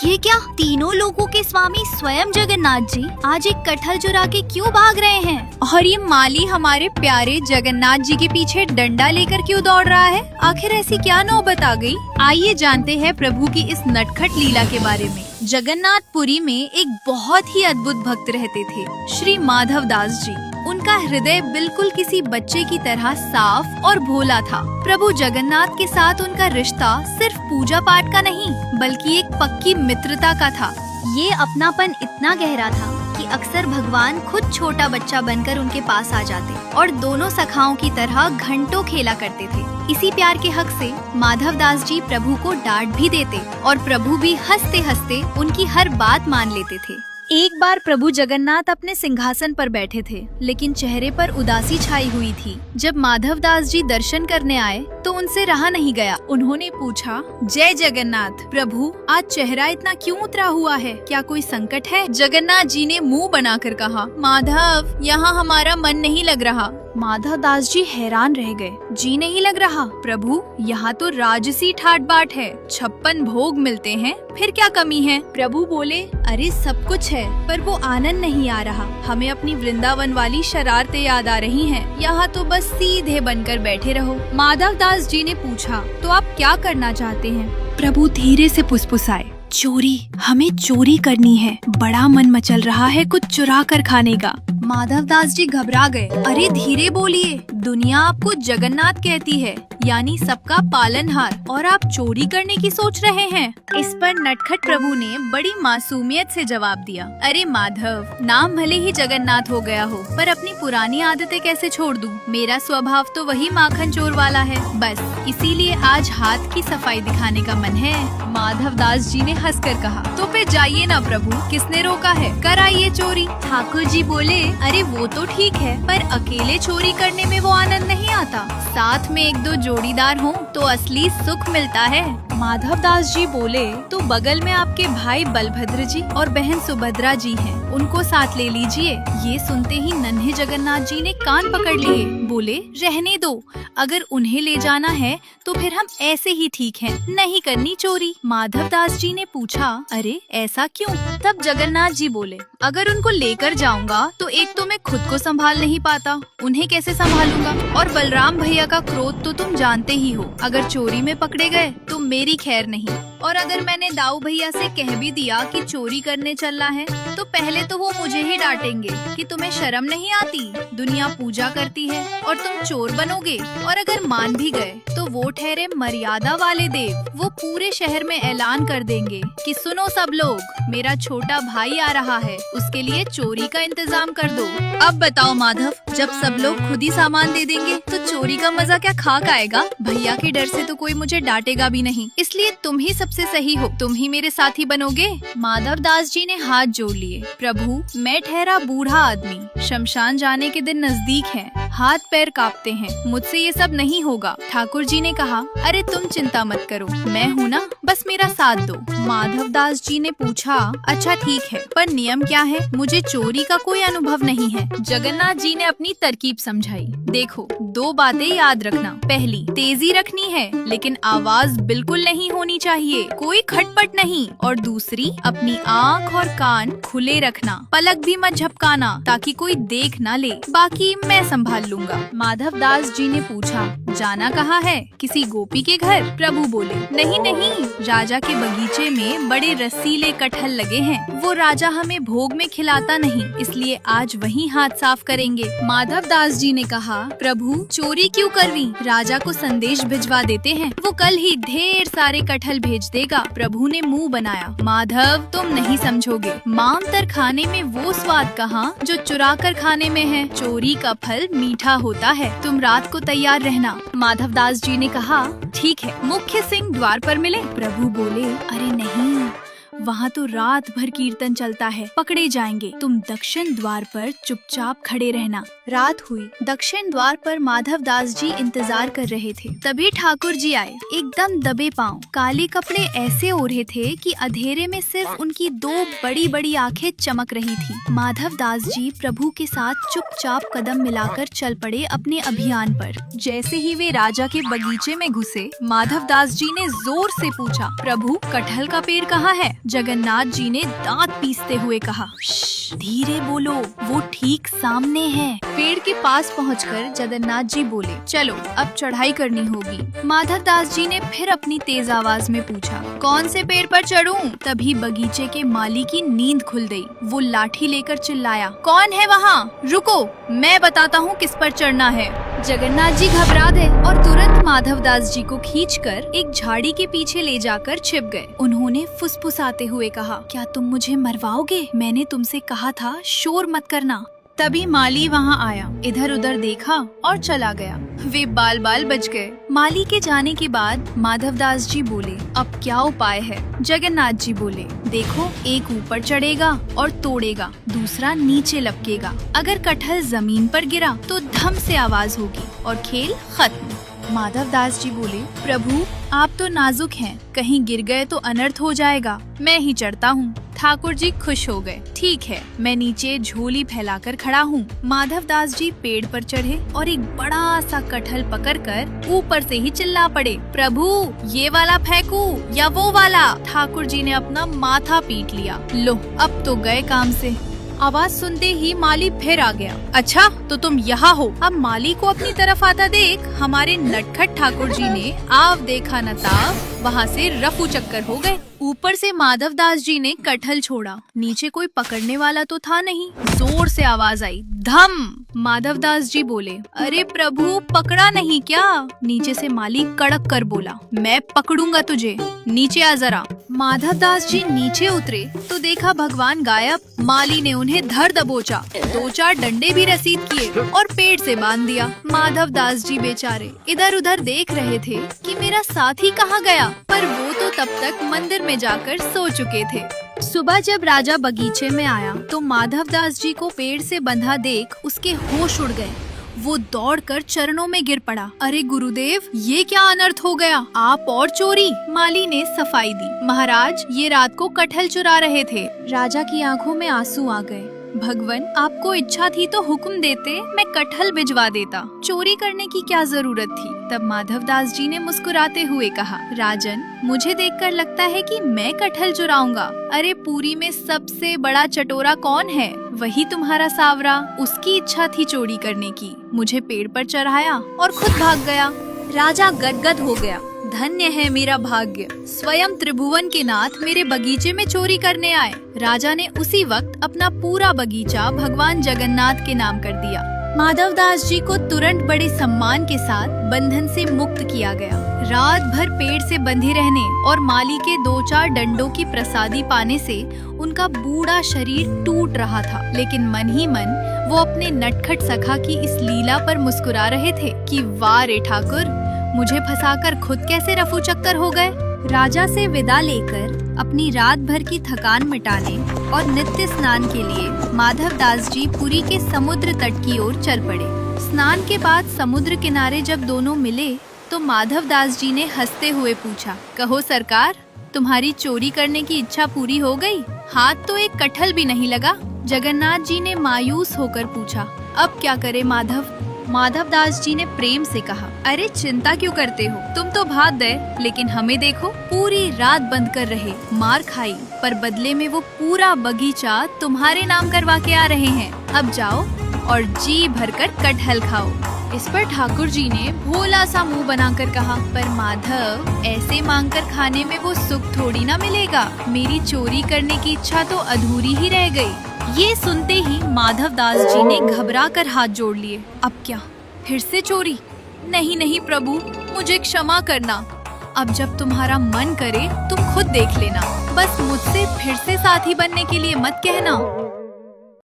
ये क्या, तीनों लोगों के स्वामी स्वयं जगन्नाथ जी आज एक कटहल चुरा के क्यों भाग रहे हैं? और ये माली हमारे प्यारे जगन्नाथ जी के पीछे डंडा लेकर क्यों दौड़ रहा है? आखिर ऐसी क्या नौबत आ गई? आइए जानते हैं प्रभु की इस नटखट लीला के बारे में। जगन्नाथपुरी में एक बहुत ही अद्भुत भक्त रहते थे, श्री माधव दास जी। उनका हृदय बिल्कुल किसी बच्चे की तरह साफ और भोला था। प्रभु जगन्नाथ के साथ उनका रिश्ता सिर्फ पूजा पाठ का नहीं, बल्कि एक पक्की मित्रता का था। ये अपनापन इतना गहरा था कि अक्सर भगवान खुद छोटा बच्चा बनकर उनके पास आ जाते और दोनों सखाओं की तरह घंटों खेला करते थे। इसी प्यार के हक से माधव दास जी प्रभु को डांट भी देते और प्रभु भी हंसते हंसते उनकी हर बात मान लेते थे। एक बार प्रभु जगन्नाथ अपने सिंहासन पर बैठे थे, लेकिन चेहरे पर उदासी छाई हुई थी। जब माधव दास जी दर्शन करने आए तो उनसे रहा नहीं गया। उन्होंने पूछा, जय जगन्नाथ प्रभु, आज चेहरा इतना क्यों उतरा हुआ है? क्या कोई संकट है? जगन्नाथ जी ने मुंह बनाकर कहा, माधव, यहाँ हमारा मन नहीं लग रहा। माधव दास जी हैरान रह गए। जी नहीं लग रहा? प्रभु, यहाँ तो राजसी ठाट बाट है, 56 भोग मिलते हैं, फिर क्या कमी है? प्रभु बोले, अरे सब कुछ है, पर वो आनंद नहीं आ रहा। हमें अपनी वृंदावन वाली शरारतें याद आ रही हैं। यहाँ तो बस सीधे बनकर बैठे रहो। माधव दास जी ने पूछा, तो आप क्या करना चाहते हैं? प्रभु धीरे से फुसफुसाए, चोरी, हमें चोरी करनी है। बड़ा मन मचल रहा है कुछ चुरा कर खाने का। माधव दास जी घबरा गए। अरे धीरे बोलिए, दुनिया आपको जगन्नाथ कहती है, यानी सबका पालनहार, और आप चोरी करने की सोच रहे हैं। इस पर नटखट प्रभु ने बड़ी मासूमियत से जवाब दिया, अरे माधव, नाम भले ही जगन्नाथ हो गया हो, पर अपनी पुरानी आदतें कैसे छोड़ दूं? मेरा स्वभाव तो वही माखन चोर वाला है, बस इसीलिए आज हाथ की सफाई दिखाने का मन है। माधव दास जी ने हंसकर कहा, तो फिर जाइए ना प्रभु, किसने रोका है, कराइए चोरी। ठाकुर जी बोले, अरे वो तो ठीक है, पर अकेले चोरी करने में वो आनंद नहीं आता। साथ में एक दो जोड़ीदार हों तो असली सुख मिलता है। माधव दास जी बोले, तो बगल में आपके भाई बलभद्र जी और बहन सुभद्रा जी हैं, उनको साथ ले लीजिए। ये सुनते ही नन्हे जगन्नाथ जी ने कान पकड़ लिए। बोले, रहने दो, अगर उन्हें ले जाना है तो फिर हम ऐसे ही ठीक हैं, नहीं करनी चोरी। माधव दास जी ने पूछा, अरे ऐसा क्यों? तब जगन्नाथ जी बोले, अगर उनको लेकर जाऊंगा तो एक तो मैं खुद को संभाल नहीं पाता, उन्हें कैसे संभालूंगा? और बलराम भैया का क्रोध तो तुम जानते ही हो, अगर चोरी में पकड़े गए तो मेरी खैर नहीं। और अगर मैंने दाऊ भैया से कह भी दिया कि चोरी करने चलना है, तो पहले तो वो मुझे ही डांटेंगे कि तुम्हें शर्म नहीं आती, दुनिया पूजा करती है और तुम चोर बनोगे। और अगर मान भी गए तो वो ठहरे मर्यादा वाले देव, वो पूरे शहर में ऐलान कर देंगे कि सुनो सब लोग, मेरा छोटा भाई आ रहा है, उसके लिए चोरी का इंतजाम कर दो। अब बताओ माधव, जब सब लोग खुद ही सामान दे देंगे तो चोरी का मजा क्या खाक आएगा? भैया के डर से तो कोई मुझे डांटेगा भी नहीं, इसलिए तुम ही सबसे सही हो, तुम ही मेरे साथी बनोगे। माधव दास जी ने हाथ जोड़ लिए, प्रभु, मैं ठहरा बूढ़ा आदमी, शमशान जाने के दिन नजदीक है, हाथ पैर कांपते हैं, मुझसे ये सब नहीं होगा। ठाकुर जी ने कहा, अरे तुम चिंता मत करो, मैं हूँ ना, बस मेरा साथ दो। माधव दास जी ने पूछा, अच्छा ठीक है, पर नियम क्या है? मुझे चोरी का कोई अनुभव नहीं है। जगन्नाथ जी ने अपनी तरकीब समझाई, देखो, दो बातें याद रखना। पहली, तेजी रखनी है, लेकिन आवाज बिल्कुल नहीं होनी चाहिए, कोई खटपट नहीं। और दूसरी, अपनी आँख और कान खुले रखना, पलक भी मत झपकाना, ताकि कोई देख ना ले, बाकी मैं संभाल लूंगा। माधव दास जी ने पूछा, जाना कहाँ है? किसी गोपी के घर? प्रभु बोले, नहीं नहीं, राजा के बगीचे में बड़े रसीले कटहल लगे हैं, वो राजा हमें भोग में खिलाता नहीं, इसलिए आज वहीं हाथ साफ करेंगे। माधव दास जी ने कहा, प्रभु, चोरी क्यों करवी? राजा को संदेश भिजवा देते हैं, वो कल ही ढेर सारे कटहल भेज देगा। प्रभु ने मुंह बनाया, माधव, तुम नहीं समझोगे, मांतर खाने में वो स्वाद कहाँ जो चुरा कर खाने में है। चोरी का फल मीठा होता है, तुम रात को तैयार रहना। माधव दास जी ने कहा, ठीक है, मुख्य सिंह द्वार पर मिले। प्रभु बोले, अरे नहीं, वहाँ तो रात भर कीर्तन चलता है, पकड़े जाएंगे, तुम दक्षिण द्वार पर चुपचाप खड़े रहना। रात हुई, दक्षिण द्वार पर माधव दास जी इंतजार कर रहे थे। तभी ठाकुर जी आए, एकदम दबे पांव, काले कपड़े ऐसे ओढ़े थे कि अंधेरे में सिर्फ उनकी दो बड़ी बड़ी आंखें चमक रही थी। माधव दास जी प्रभु के साथ चुपचाप कदम मिलाकर चल पड़े अपने अभियान पर। जैसे ही वे राजा के बगीचे में घुसे, माधव दास जी ने जोर से पूछा, प्रभु, कटहल का पेड़ कहाँ है? जगन्नाथ जी ने दांत पीसते हुए कहा, "श्श, धीरे बोलो, वो ठीक सामने है। पेड़ के पास पहुंचकर जगन्नाथ जी बोले, चलो अब चढ़ाई करनी होगी। माधव दास जी ने फिर अपनी तेज आवाज में पूछा, कौन से पेड़ पर चढ़ूं? तभी बगीचे के माली की नींद खुल गई। वो लाठी लेकर चिल्लाया, कौन है वहाँ? रुको, मैं बताता हूँ किस पर चढ़ना है। जगन्नाथ जी घबरा गए और तुरंत माधव दास जी को खींचकर एक झाड़ी के पीछे ले जाकर छिप गए। उन्होंने फुसफुसाते हुए कहा, क्या तुम मुझे मरवाओगे? मैंने तुमसे कहा था शोर मत करना। तभी माली वहाँ आया, इधर उधर देखा और चला गया। वे बाल बाल बच गए। माली के जाने के बाद माधव दास जी बोले, अब क्या उपाय है? जगन्नाथ जी बोले, देखो, एक ऊपर चढ़ेगा और तोड़ेगा, दूसरा नीचे लपकेगा। अगर कटहल जमीन पर गिरा तो धम से आवाज होगी और खेल खत्म। माधव दास जी बोले, प्रभु आप तो नाजुक हैं, कहीं गिर गए तो अनर्थ हो जाएगा, मैं ही चढ़ता हूँ। ठाकुर जी खुश हो गए। ठीक है, मैं नीचे झोली फैलाकर खड़ा हूँ। माधव दास जी पेड़ पर चढ़े और एक बड़ा सा कटहल पकड़कर ऊपर से ही चिल्ला पड़े, प्रभु ये वाला फेंकू या वो वाला? ठाकुर जी ने अपना माथा पीट लिया। लो, अब तो गए काम से। आवाज सुनते ही माली फिर आ गया। अच्छा, तो तुम यहाँ हो? अब माली को अपनी तरफ आता देख हमारे नटखट ठाकुर जी ने आव देखा न ताव वहाँ से रफू चक्कर हो गए। ऊपर से माधव दास जी ने कटहल छोड़ा, नीचे कोई पकड़ने वाला तो था नहीं। जोर से आवाज आई, धम। माधव दास जी बोले, अरे प्रभु पकड़ा नहीं क्या? नीचे से माली कड़क कर बोला, मैं पकड़ूंगा तुझे, नीचे आ जरा। माधव दास जी नीचे उतरे तो देखा भगवान गायब। माली ने उन्हें धर दबोचा, 2-4 डंडे भी रसीद किए और पेड़ से बांध दिया। माधव दास जी बेचारे इधर उधर देख रहे थे कि मेरा साथी कहाँ गया, पर वो तो तब तक मंदिर में जाकर सो चुके थे। सुबह जब राजा बगीचे में आया तो माधव दास जी को पेड़ से बंधा देख उसके होश उड़ गए। वो दौड़कर चरणों में गिर पड़ा। अरे गुरुदेव, ये क्या अनर्थ हो गया? आप और चोरी? माली ने सफाई दी, महाराज ये रात को कटहल चुरा रहे थे। राजा की आंखों में आंसू आ गए। भगवान, आपको इच्छा थी तो हुक्म देते, मैं कटहल भिजवा देता, चोरी करने की क्या जरूरत थी? तब माधव दास जी ने मुस्कुराते हुए कहा, राजन मुझे देखकर लगता है कि मैं कटहल चुराऊंगा। अरे पुरी में सबसे बड़ा चटोरा कौन है? वही तुम्हारा सावरा। उसकी इच्छा थी चोरी करने की, मुझे पेड़ पर चढ़ाया और खुद भाग गया। राजा गदगद हो गया। धन्य है मेरा भाग्य, स्वयं त्रिभुवन के नाथ मेरे बगीचे में चोरी करने आए। राजा ने उसी वक्त अपना पूरा बगीचा भगवान जगन्नाथ के नाम कर दिया। माधव दास जी को तुरंत बड़े सम्मान के साथ बंधन से मुक्त किया गया। रात भर पेड़ से बंधे रहने और माली के 2-4 डंडों की प्रसादी पाने से उनका बूढ़ा शरीर टूट रहा था, लेकिन मन ही मन वो अपने नटखट सखा की इस लीला पर मुस्कुरा रहे थे कि वाह रे ठाकुर, मुझे फंसाकर खुद कैसे रफू चक्कर हो गए। राजा से विदा लेकर अपनी रात भर की थकान मिटाने और नित्य स्नान के लिए माधव दास जी पुरी के समुद्र तट की ओर चल पड़े। स्नान के बाद समुद्र किनारे जब दोनों मिले तो माधव दास जी ने हंसते हुए पूछा, कहो सरकार, तुम्हारी चोरी करने की इच्छा पूरी हो गई? हाथ तो एक कटहल भी नहीं लगा। जगन्नाथ जी ने मायूस होकर पूछा, अब क्या करे माधव? माधव दास जी ने प्रेम से कहा, अरे चिंता क्यों करते हो, तुम तो भाग गए, लेकिन हमें देखो, पूरी रात बंद कर रहे, मार खाई, पर बदले में वो पूरा बगीचा तुम्हारे नाम करवा के आ रहे हैं। अब जाओ और जी भरकर कटहल खाओ। इस पर ठाकुर जी ने भोला सा मुंह बनाकर कहा, पर माधव, ऐसे मांगकर खाने में वो सुख थोड़ी ना मिलेगा। मेरी चोरी करने की इच्छा तो अधूरी ही रह गई। ये सुनते ही माधव दास जी ने घबराकर हाथ जोड़ लिए। अब क्या, फिर से चोरी? नहीं नहीं प्रभु, मुझे क्षमा करना। अब जब तुम्हारा मन करे तुम खुद देख लेना, बस मुझसे फिर से साथी बनने के लिए मत कहना।